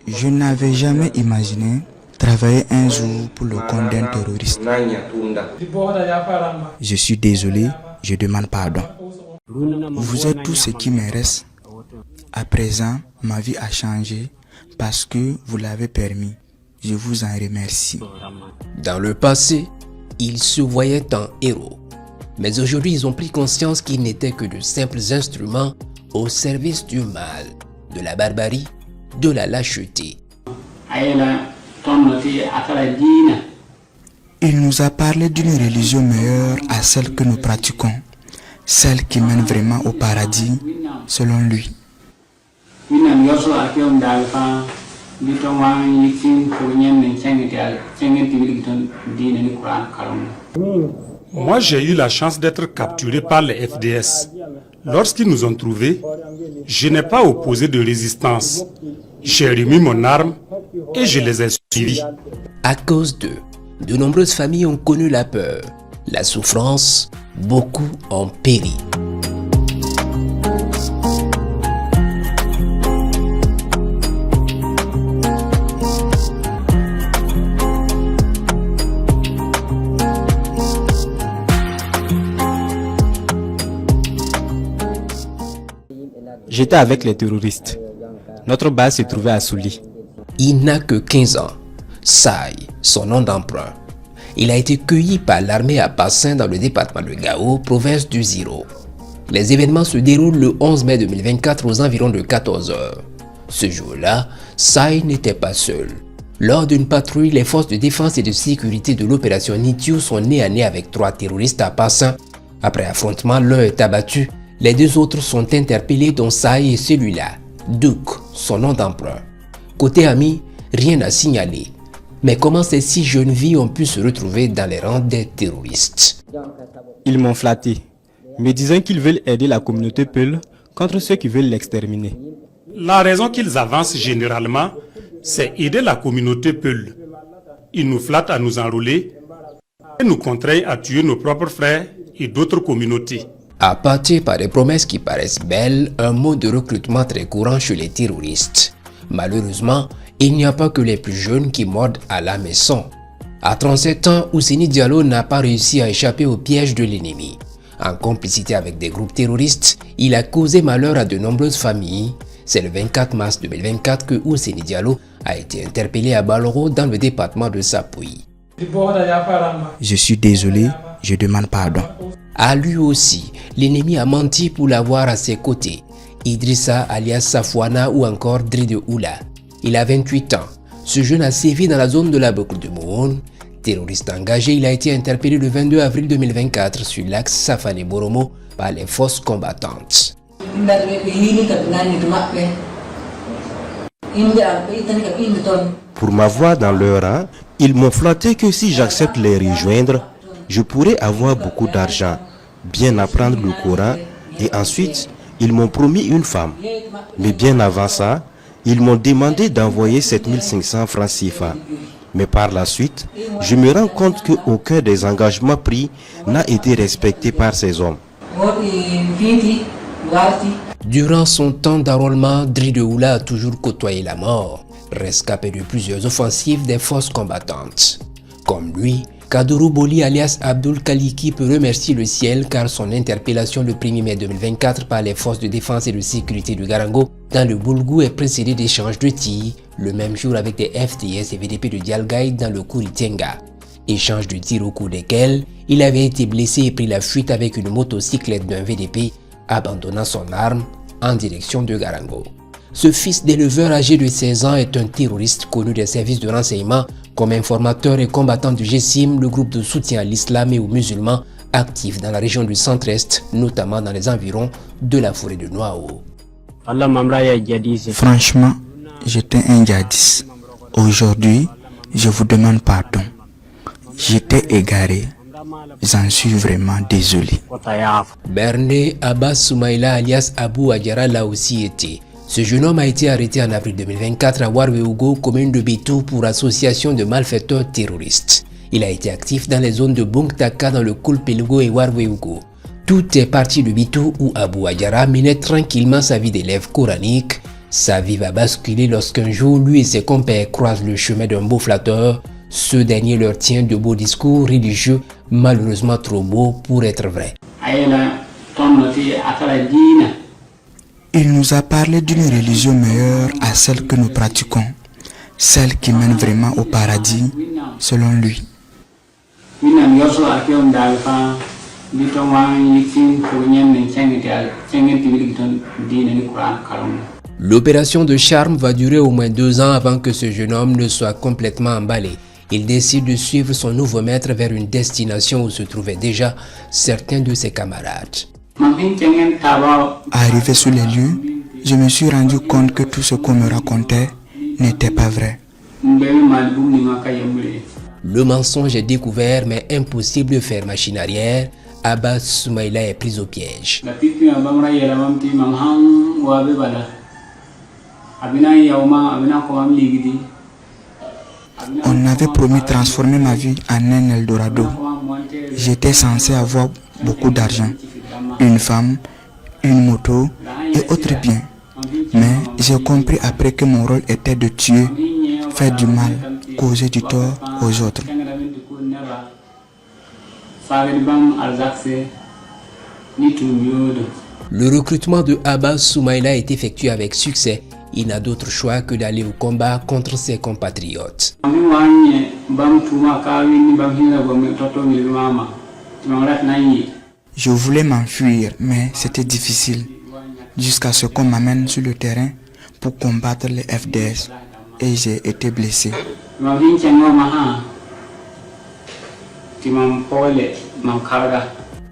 Je n'avais jamais imaginé travailler un jour pour le compte d'un terroriste. Je suis désolé, je demande pardon. Vous êtes tout ce qui me reste. À présent, ma vie a changé parce que vous l'avez permis. Je vous en remercie. Dans le passé, ils se voyaient en héros. Mais aujourd'hui, ils ont pris conscience qu'ils n'étaient que de simples instruments au service du mal, de la barbarie, de la lâcheté. Il nous a parlé d'une religion meilleure à celle que nous pratiquons, celle qui mène vraiment au paradis, selon lui. Moi, j'ai eu la chance d'être capturé par les FDS. Lorsqu'ils nous ont trouvés, je n'ai pas opposé de résistance. J'ai remis mon arme et je les ai suivis. À cause d'eux, de nombreuses familles ont connu la peur, la souffrance, beaucoup ont péri. J'étais avec les terroristes. Notre base se trouvait à Souli. Il n'a que 15 ans. Sai, son nom d'emprunt. Il a été cueilli par l'armée à Passin dans le département de Gao, province du Ziro. Les événements se déroulent le 11 mai 2024 aux environs de 14 h. Ce jour-là, Sai n'était pas seul. Lors d'une patrouille, les forces de défense et de sécurité de l'opération Nitiu sont nez à nez avec 3 terroristes à Passin. Après affrontement, l'un est abattu. Les 2 autres sont interpellés, dont Sai et celui-là, Duke, son nom d'emprunt. Côté ami, rien à signaler. Mais comment ces 6 jeunes filles ont pu se retrouver dans les rangs des terroristes? Ils m'ont flatté, me disant qu'ils veulent aider la communauté Peul contre ceux qui veulent l'exterminer. La raison qu'ils avancent généralement, c'est aider la communauté Peul. Ils nous flattent à nous enrôler et nous contraignent à tuer nos propres frères et d'autres communautés. Appâté par des promesses qui paraissent belles, un mode de recrutement très courant chez les terroristes. Malheureusement, il n'y a pas que les plus jeunes qui mordent à la maison. À 37 ans, Ousseini Diallo n'a pas réussi à échapper au piège de l'ennemi. En complicité avec des groupes terroristes, il a causé malheur à de nombreuses familles. C'est le 24 mars 2024 que Ousseini Diallo a été interpellé à Baloro dans le département de Sapui. Je suis désolé, je demande pardon. À lui aussi, l'ennemi a menti pour l'avoir à ses côtés. Idrissa alias Safouana ou encore Dride Oula. Il a 28 ans. Ce jeune a sévi dans la zone de la boucle de Mohon. Terroriste engagé, il a été interpellé le 22 avril 2024 sur l'axe Safane-Boromo par les forces combattantes. Pour m'avoir dans leur rang, ils m'ont flatté que si j'accepte les rejoindre, je pourrais avoir beaucoup d'argent, bien apprendre le Coran et ensuite, ils m'ont promis une femme. Mais bien avant ça, ils m'ont demandé d'envoyer 7500 francs CFA. Mais par la suite, je me rends compte qu'aucun des engagements pris n'a été respecté par ces hommes. Durant son temps d'enrôlement, Dride Oula a toujours côtoyé la mort, rescapé de plusieurs offensives des forces combattantes. Comme lui, Kadourou Boli alias Abdul Kaliki peut remercier le ciel car son interpellation le 1er mai 2024 par les forces de défense et de sécurité du Garango dans le Boulgou est précédée d'échanges de tirs, le même jour avec des FDS et VDP de Dialgaï dans le Kouritenga. Échange de tirs au cours desquels il avait été blessé et pris la fuite avec une motocyclette d'un VDP, abandonnant son arme en direction de Garango. Ce fils d'éleveur âgé de 16 ans est un terroriste connu des services de renseignement comme informateur et combattant du GSIM, le groupe de soutien à l'islam et aux musulmans actif dans la région du centre-est, notamment dans les environs de la forêt de Noao. Franchement, j'étais un djihadiste. Aujourd'hui, je vous demande pardon. J'étais égaré. J'en suis vraiment désolé. Berné Abbas Soumaïla alias Abou Adjara l'a aussi été. Ce jeune homme a été arrêté en avril 2024 à Warweugo, commune de Bitou, pour association de malfaiteurs terroristes. Il a été actif dans les zones de Bongtaka dans le Koulpelgo et Warweugo. Tout est parti de Bitou où Abou Adjara menait tranquillement sa vie d'élève coranique. Sa vie va basculer lorsqu'un jour, lui et ses compères croisent le chemin d'un beau flatteur. Ce dernier leur tient de beaux discours religieux, malheureusement trop beaux pour être vrais. Il nous a parlé d'une religion meilleure à celle que nous pratiquons, celle qui mène vraiment au paradis, selon lui. L'opération de charme va durer au moins 2 ans avant que ce jeune homme ne soit complètement emballé. Il décide de suivre son nouveau maître vers une destination où se trouvaient déjà certains de ses camarades. Arrivé sur les lieux, je me suis rendu compte que tout ce qu'on me racontait n'était pas vrai. Le mensonge est découvert, mais impossible de faire machine arrière. Abbas Soumaïla est pris au piège. On avait promis de transformer ma vie en un Eldorado. J'étais censé avoir beaucoup d'argent, une femme, une moto et autres biens. Mais j'ai compris après que mon rôle était de tuer, faire du mal, causer du tort aux autres. Le recrutement de Abbas Soumaïla est effectué avec succès. Il n'a d'autre choix que d'aller au combat contre ses compatriotes. Je voulais m'enfuir, mais c'était difficile. Jusqu'à ce qu'on m'amène sur le terrain pour combattre les FDS. Et j'ai été blessé.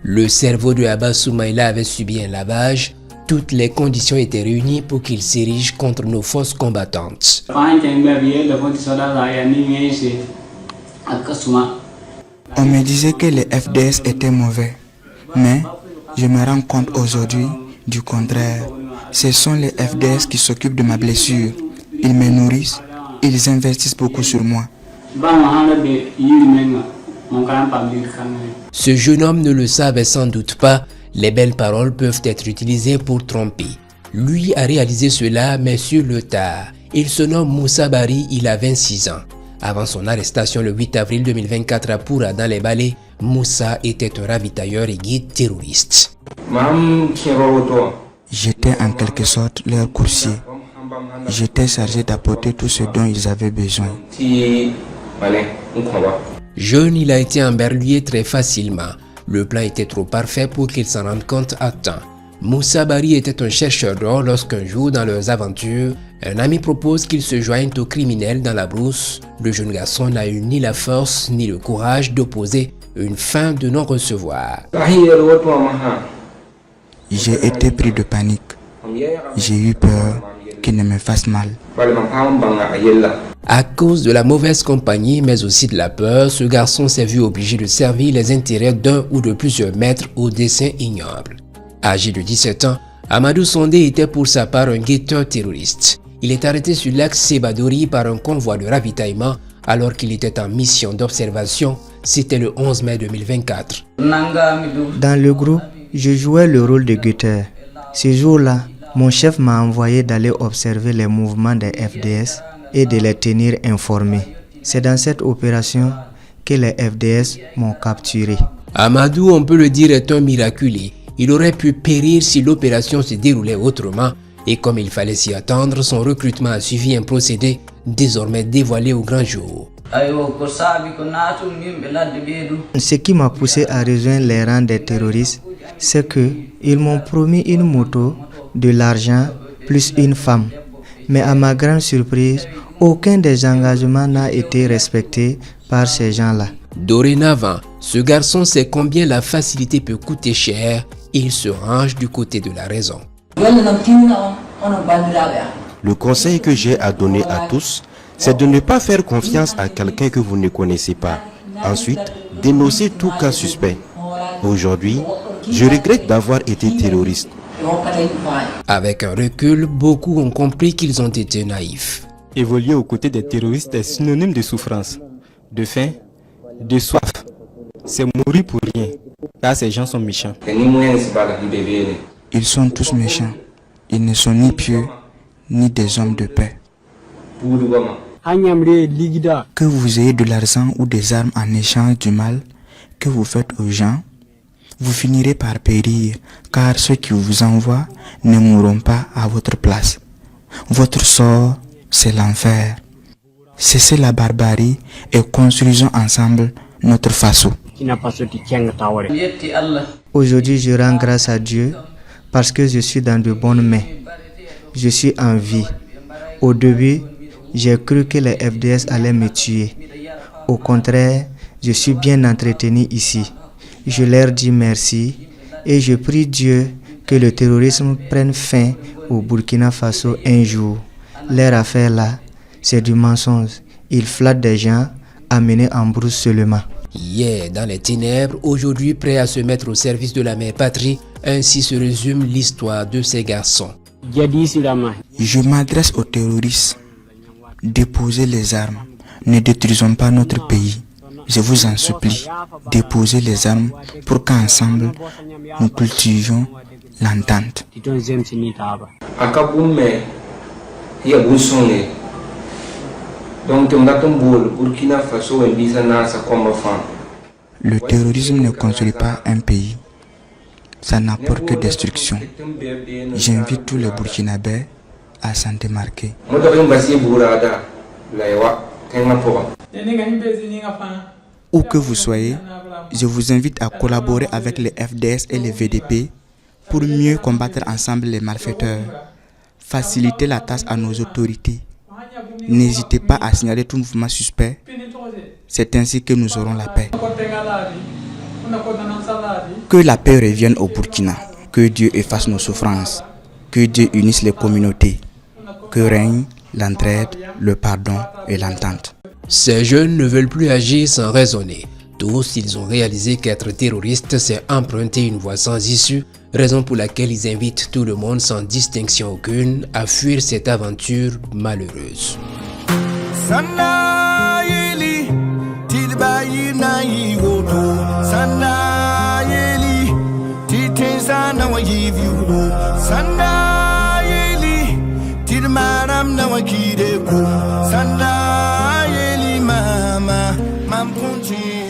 Le cerveau de Abbas Soumaïla avait subi un lavage. Toutes les conditions étaient réunies pour qu'il s'érige contre nos forces combattantes. On me disait que les FDS étaient mauvais, mais je me rends compte aujourd'hui du contraire. Ce sont les FDS qui s'occupent de ma blessure. Ils me nourrissent, ils investissent beaucoup sur moi. Ce jeune homme ne le savait sans doute pas. Les belles paroles peuvent être utilisées pour tromper. Lui a réalisé cela, mais sur le tard. Il se nomme Moussa Bari, il a 26 ans. Avant son arrestation le 8 avril 2024 à Poura dans les Balais, Moussa était un ravitailleur et guide terroriste. J'étais en quelque sorte leur coursier. J'étais chargé d'apporter tout ce dont ils avaient besoin. Jeune, il a été emberlué très facilement. Le plan était trop parfait pour qu'il s'en rende compte à temps. Moussa Bari était un chercheur d'or lorsqu'un jour, dans leurs aventures, un ami propose qu'il se joigne aux criminels dans la brousse. Le jeune garçon n'a eu ni la force ni le courage d'opposer une fin de non-recevoir. J'ai été pris de panique. J'ai eu peur qu'il ne me fasse mal. À cause de la mauvaise compagnie, mais aussi de la peur, ce garçon s'est vu obligé de servir les intérêts d'un ou de plusieurs maîtres au dessein ignoble. Âgé de 17 ans, Amadou Sondé était pour sa part un guetteur terroriste. Il est arrêté sur l'axe Sebadori par un convoi de ravitaillement alors qu'il était en mission d'observation. C'était le 11 mai 2024. Dans le groupe, je jouais le rôle de guetteur. Ce jour-là, mon chef m'a envoyé d'aller observer les mouvements des FDS et de les tenir informés. C'est dans cette opération que les FDS m'ont capturé. Amadou, on peut le dire, est un miraculé. Il aurait pu périr si l'opération se déroulait autrement. Et comme il fallait s'y attendre, son recrutement a suivi un procédé désormais dévoilé au grand jour. Ce qui m'a poussé à rejoindre les rangs des terroristes, c'est qu'ils m'ont promis une moto, de l'argent, plus une femme. Mais à ma grande surprise, aucun des engagements n'a été respecté par ces gens-là. Dorénavant, ce garçon sait combien la facilité peut coûter cher. Il se range du côté de la raison. Le conseil que j'ai à donner à tous, c'est de ne pas faire confiance à quelqu'un que vous ne connaissez pas. Ensuite, dénoncer tout cas suspect. Aujourd'hui, je regrette d'avoir été terroriste. Avec un recul, beaucoup ont compris qu'ils ont été naïfs. Évoluer aux côtés des terroristes est synonyme de souffrance, de faim, de soif. C'est mourir pour rien, car ces gens sont méchants. Ils sont tous méchants. Ils ne sont ni pieux, ni des hommes de paix. Que vous ayez de l'argent ou des armes en échange du mal que vous faites aux gens, vous finirez par périr, car ceux qui vous envoient ne mourront pas à votre place. Votre sort, c'est l'enfer. Cessez la barbarie et construisons ensemble notre faso. Aujourd'hui, je rends grâce à Dieu parce que je suis dans de bonnes mains. Je suis en vie. Au début, j'ai cru que les FDS allaient me tuer. Au contraire, je suis bien entretenu ici. Je leur dis merci et je prie Dieu que le terrorisme prenne fin au Burkina Faso un jour. Leur affaire là, c'est du mensonge. Ils flattent des gens amenés en brousse seulement. Hier dans les ténèbres, aujourd'hui prêt à se mettre au service de la mère patrie, ainsi se résume l'histoire de ces garçons. Je m'adresse aux terroristes. Déposez les armes. Ne détruisons pas notre pays. Je vous en supplie, déposez les armes pour qu'ensemble nous cultivions l'entente. Le terrorisme ne construit pas un pays, ça n'apporte que destruction. J'invite tous les Burkinabés à s'en démarquer. Où que vous soyez, je vous invite à collaborer avec les FDS et les VDP pour mieux combattre ensemble les malfaiteurs, faciliter la tâche à nos autorités. N'hésitez pas à signaler tout mouvement suspect. C'est ainsi que nous aurons la paix. Que la paix revienne au Burkina. Que Dieu efface nos souffrances. Que Dieu unisse les communautés. Que règne l'entraide, le pardon et l'entente. Ces jeunes ne veulent plus agir sans raisonner. Tous, ils ont réalisé qu'être terroriste, c'est emprunter une voie sans issue, raison pour laquelle ils invitent tout le monde sans distinction aucune à fuir cette aventure malheureuse. Sanda yeli mama mam kunchi